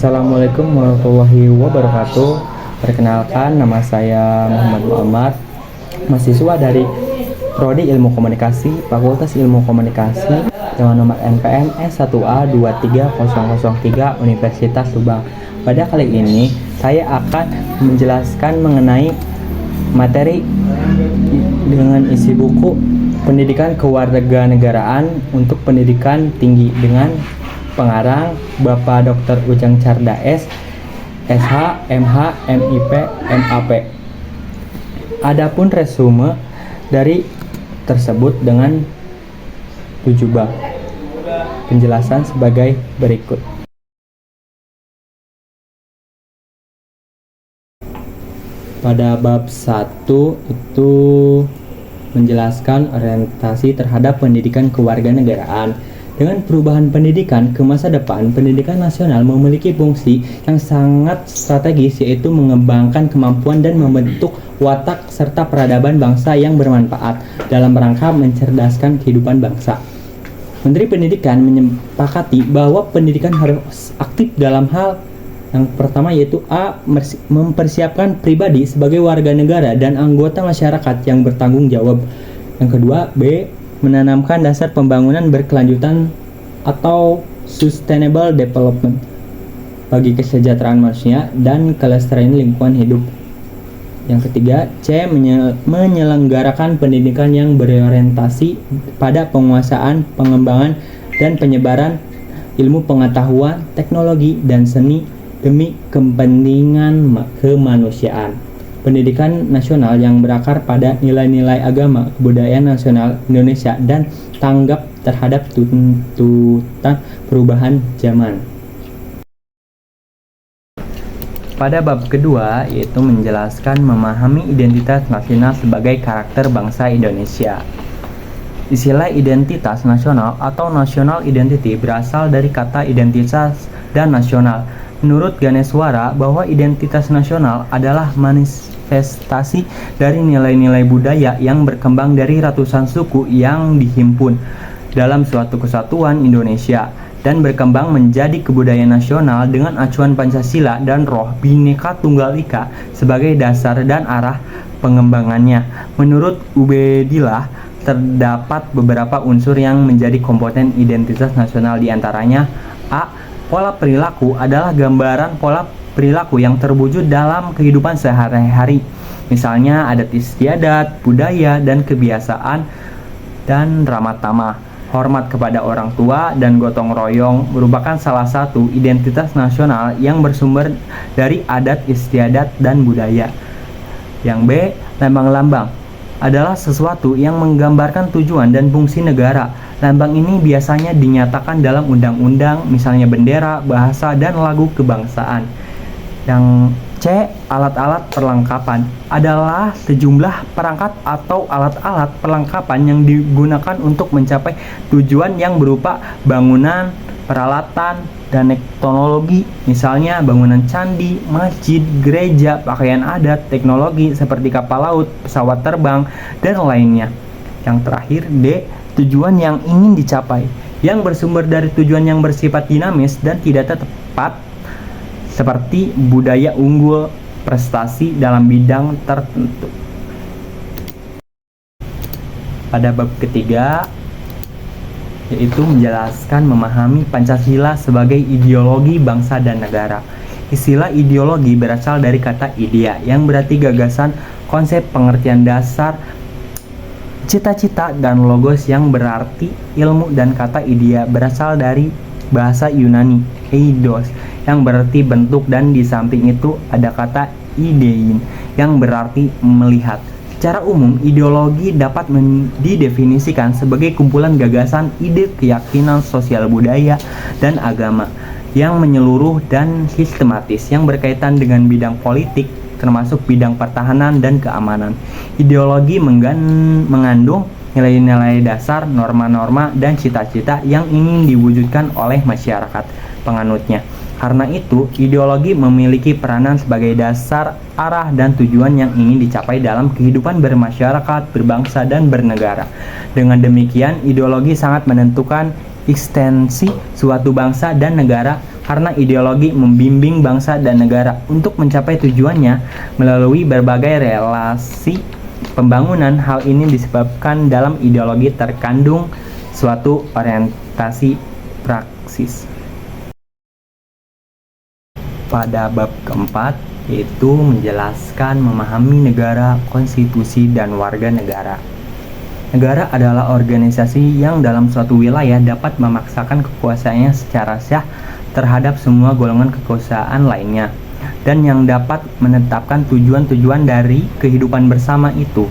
Assalamualaikum warahmatullahi wabarakatuh. Perkenalkan, nama saya Muhammad Muhammad, mahasiswa dari Prodi Ilmu Komunikasi, Fakultas Ilmu Komunikasi, dengan nomor NPM S1A23003 Universitas Subang. Pada kali ini, saya akan menjelaskan mengenai materi dengan isi buku Pendidikan Kewarganegaraan untuk Pendidikan Tinggi dengan pengarang Bapak Dr. Ujang Cardaes, SH, MH, MIP, MAP. Adapun resume dari tersebut dengan 7 bab. Penjelasan sebagai berikut. Pada bab 1 itu menjelaskan orientasi terhadap pendidikan kewarganegaraan. Dengan perubahan pendidikan ke masa depan, pendidikan nasional memiliki fungsi yang sangat strategis, yaitu mengembangkan kemampuan dan membentuk watak serta peradaban bangsa yang bermanfaat dalam rangka mencerdaskan kehidupan bangsa. Menteri Pendidikan menyepakati bahwa pendidikan harus aktif dalam hal yang pertama, yaitu A. Mempersiapkan pribadi sebagai warga negara dan anggota masyarakat yang bertanggung jawab. Yang kedua, B. Menanamkan dasar pembangunan berkelanjutan atau sustainable development bagi kesejahteraan manusia dan kelestarian lingkungan hidup. Yang ketiga, C. Menyelenggarakan pendidikan yang berorientasi pada penguasaan, pengembangan, dan penyebaran ilmu pengetahuan, teknologi, dan seni demi kepentingan kemanusiaan. Pendidikan nasional yang berakar pada nilai-nilai agama, kebudayaan nasional Indonesia, dan tanggap terhadap tuntutan perubahan zaman. Pada bab kedua, yaitu menjelaskan memahami identitas nasional sebagai karakter bangsa Indonesia. Istilah identitas nasional atau national identity berasal dari kata identitas dan nasional. Menurut Ganeswara, bahwa identitas nasional adalah manifestasi dari nilai-nilai budaya yang berkembang dari ratusan suku yang dihimpun dalam suatu kesatuan Indonesia dan berkembang menjadi kebudayaan nasional dengan acuan Pancasila dan roh Bhinneka Tunggal Ika sebagai dasar dan arah pengembangannya. Menurut Ubedillah, terdapat beberapa unsur yang menjadi komponen identitas nasional, diantaranya A. Pola perilaku adalah gambaran pola perilaku yang terwujud dalam kehidupan sehari-hari. Misalnya adat istiadat, budaya, dan kebiasaan, dan ramah tamah. Hormat kepada orang tua dan gotong royong merupakan salah satu identitas nasional yang bersumber dari adat istiadat dan budaya. Yang B. Lambang-lambang adalah sesuatu yang menggambarkan tujuan dan fungsi negara. Lambang ini biasanya dinyatakan dalam undang-undang, misalnya bendera, bahasa, dan lagu kebangsaan. Yang C. Alat-alat perlengkapan adalah sejumlah perangkat atau alat-alat perlengkapan yang digunakan untuk mencapai tujuan yang berupa bangunan, peralatan, dan teknologi, misalnya bangunan candi, masjid, gereja, pakaian adat, teknologi seperti kapal laut, pesawat terbang, dan lainnya. Yang terakhir, D. Tujuan yang ingin dicapai, yang bersumber dari tujuan yang bersifat dinamis dan tidak tepat, seperti budaya unggul, prestasi dalam bidang tertentu. Pada bab ketiga, yaitu menjelaskan memahami Pancasila sebagai ideologi bangsa dan negara. Istilah ideologi berasal dari kata idea, yang berarti gagasan, konsep, pengertian dasar, cita-cita, dan logos yang berarti ilmu, dan kata idea berasal dari bahasa Yunani eidos yang berarti bentuk, dan di samping itu ada kata idein yang berarti melihat. Secara umum, ideologi dapat didefinisikan sebagai kumpulan gagasan, ide, keyakinan, sosial, budaya, dan agama yang menyeluruh dan sistematis yang berkaitan dengan bidang politik, termasuk bidang pertahanan dan keamanan. Ideologi mengandung nilai-nilai dasar, norma-norma, dan cita-cita yang ingin diwujudkan oleh masyarakat penganutnya. Karena itu, ideologi memiliki peranan sebagai dasar, arah, dan tujuan yang ingin dicapai dalam kehidupan bermasyarakat, berbangsa, dan bernegara. Dengan demikian, ideologi sangat menentukan eksistensi suatu bangsa dan negara karena ideologi membimbing bangsa dan negara untuk mencapai tujuannya melalui berbagai relasi pembangunan. Hal ini disebabkan dalam ideologi terkandung suatu orientasi praksis. Pada bab keempat, yaitu menjelaskan memahami negara, konstitusi, dan warga negara. Negara adalah organisasi yang dalam suatu wilayah dapat memaksakan kekuasaannya secara sah terhadap semua golongan kekuasaan lainnya, dan yang dapat menetapkan tujuan-tujuan dari kehidupan bersama itu.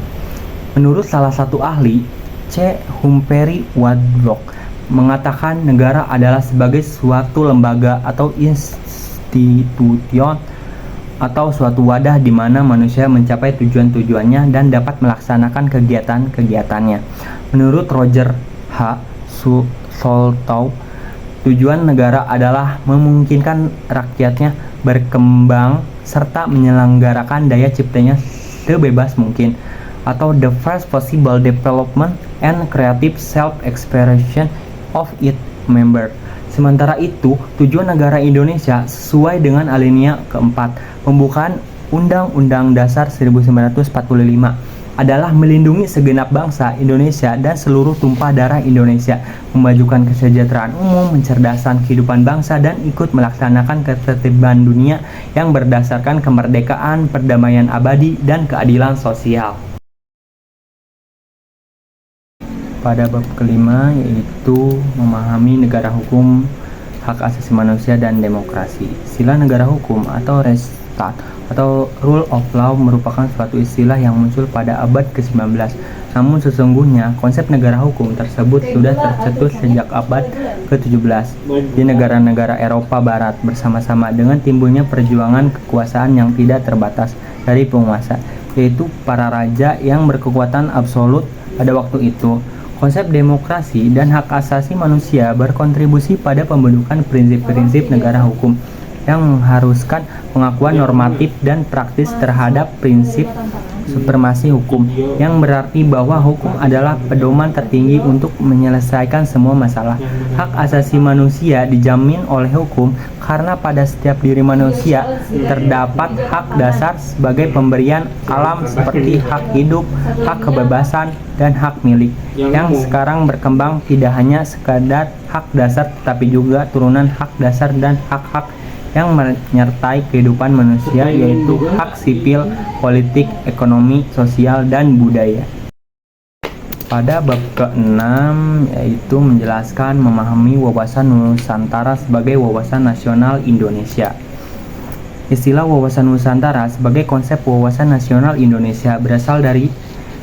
Menurut salah satu ahli, C. Humphrey Wadbrook, mengatakan negara adalah sebagai suatu lembaga atau institution atau suatu wadah di mana manusia mencapai tujuan-tujuannya dan dapat melaksanakan kegiatan-kegiatannya. Menurut Roger H. Soltow, tujuan negara adalah memungkinkan rakyatnya berkembang serta menyelenggarakan daya ciptanya sebebas mungkin, atau the first possible development and creative self-expression of its member. Sementara itu, tujuan negara Indonesia sesuai dengan alinea keempat pembukaan Undang-Undang Dasar 1945 adalah melindungi segenap bangsa Indonesia dan seluruh tumpah darah Indonesia, memajukan kesejahteraan umum, mencerdaskan kehidupan bangsa, dan ikut melaksanakan ketertiban dunia yang berdasarkan kemerdekaan, perdamaian abadi, dan keadilan sosial. Pada bab kelima, yaitu memahami negara hukum, hak asasi manusia, dan demokrasi. Istilah negara hukum atau Rechtsstaat atau Rule of Law merupakan suatu istilah yang muncul pada abad ke-19. Namun sesungguhnya konsep negara hukum tersebut sudah tercetus sejak abad ke-17 di negara-negara Eropa Barat bersama-sama dengan timbulnya perjuangan kekuasaan yang tidak terbatas dari penguasa, yaitu para raja yang berkekuatan absolut pada waktu itu. Konsep demokrasi dan hak asasi manusia berkontribusi pada pembentukan prinsip-prinsip negara hukum yang mengharuskan pengakuan normatif dan praktis terhadap prinsip supremasi hukum, yang berarti bahwa hukum adalah pedoman tertinggi untuk menyelesaikan semua masalah. Hak asasi manusia dijamin oleh hukum karena pada setiap diri manusia terdapat hak dasar sebagai pemberian alam seperti hak hidup, hak kebebasan, dan hak milik, yang sekarang berkembang tidak hanya sekadar hak dasar tetapi juga turunan hak dasar dan hak-hak yang menyertai kehidupan manusia, yaitu hak sipil, politik, ekonomi, sosial, dan budaya. Pada bab ke-6, yaitu menjelaskan memahami wawasan Nusantara sebagai wawasan nasional Indonesia. Istilah wawasan Nusantara sebagai konsep wawasan nasional Indonesia berasal dari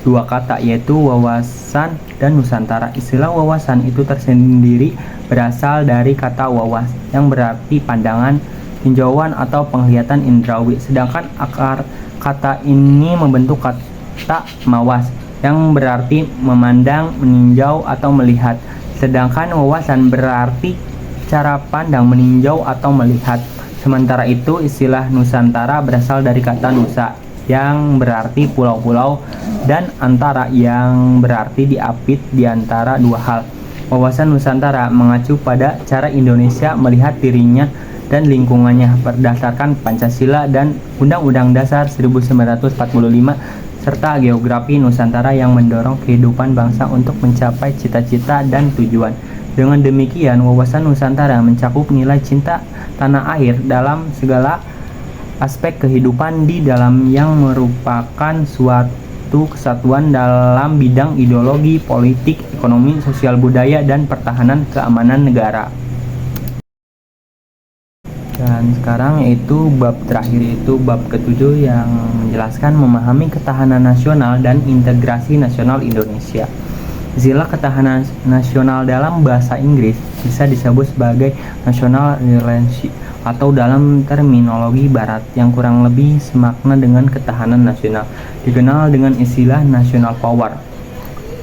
dua kata, yaitu wawasan dan Nusantara. Istilah wawasan itu tersendiri berasal dari kata wawas yang berarti pandangan, tinjauan, atau penglihatan indrawi, sedangkan akar kata ini membentuk kata mawas yang berarti memandang, meninjau, atau melihat, sedangkan wawasan berarti cara pandang, meninjau, atau melihat. Sementara itu, istilah Nusantara berasal dari kata nusa yang berarti pulau-pulau dan antara yang berarti diapit di antara dua hal. Wawasan Nusantara mengacu pada cara Indonesia melihat dirinya dan lingkungannya berdasarkan Pancasila dan Undang-Undang Dasar 1945 serta geografi Nusantara yang mendorong kehidupan bangsa untuk mencapai cita-cita dan tujuan. Dengan demikian, wawasan Nusantara mencakup nilai cinta tanah air dalam segala aspek kehidupan di dalam yang merupakan suatu kesatuan dalam bidang ideologi, politik, ekonomi, sosial, budaya, dan pertahanan keamanan negara. Dan sekarang yaitu bab terakhir, yaitu bab ke-7 yang menjelaskan memahami ketahanan nasional dan integrasi nasional Indonesia. Istilah ketahanan nasional dalam bahasa Inggris bisa disebut sebagai national resiliency atau dalam terminologi barat yang kurang lebih semakna dengan ketahanan nasional, dikenal dengan istilah national power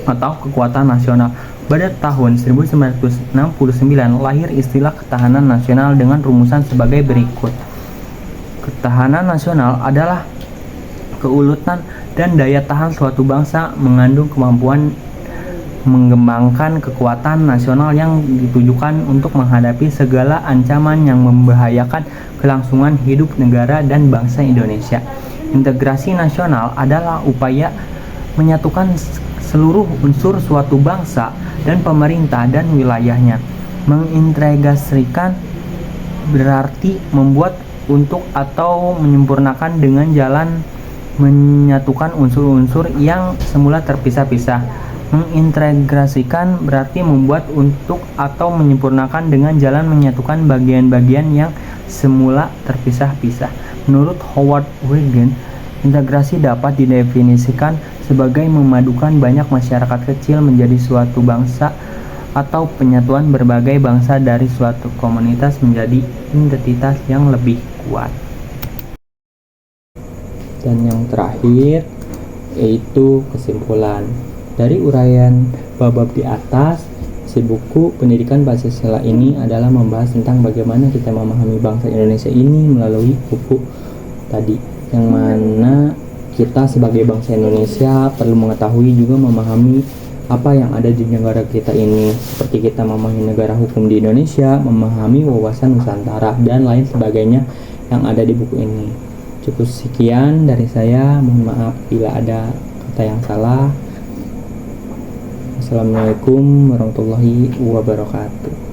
atau kekuatan nasional. Pada tahun 1969 lahir istilah ketahanan nasional dengan rumusan sebagai berikut. Ketahanan nasional adalah keuletan dan daya tahan suatu bangsa, mengandung kemampuan mengembangkan kekuatan nasional yang ditujukan untuk menghadapi segala ancaman yang membahayakan kelangsungan hidup negara dan bangsa Indonesia. Integrasi nasional adalah upaya menyatukan seluruh unsur suatu bangsa dan pemerintah dan wilayahnya. Mengintegrasikan berarti membuat untuk atau menyempurnakan dengan jalan menyatukan unsur-unsur yang semula terpisah-pisah. Mengintegrasikan berarti membuat untuk atau menyempurnakan dengan jalan menyatukan bagian-bagian yang semula terpisah-pisah. Menurut Howard Wigan, integrasi dapat didefinisikan sebagai memadukan banyak masyarakat kecil menjadi suatu bangsa atau penyatuan berbagai bangsa dari suatu komunitas menjadi identitas yang lebih kuat. Dan yang terakhir yaitu kesimpulan. Dari uraian bab-bab di atas, isi buku Pendidikan Pancasila ini adalah membahas tentang bagaimana kita memahami bangsa Indonesia ini melalui buku tadi, yang mana kita sebagai bangsa Indonesia perlu mengetahui juga memahami apa yang ada di negara kita ini, seperti kita memahami negara hukum di Indonesia, memahami wawasan Nusantara, dan lain sebagainya yang ada di buku ini. Cukup sekian dari saya, mohon maaf bila ada kata yang salah. Assalamualaikum warahmatullahi wabarakatuh.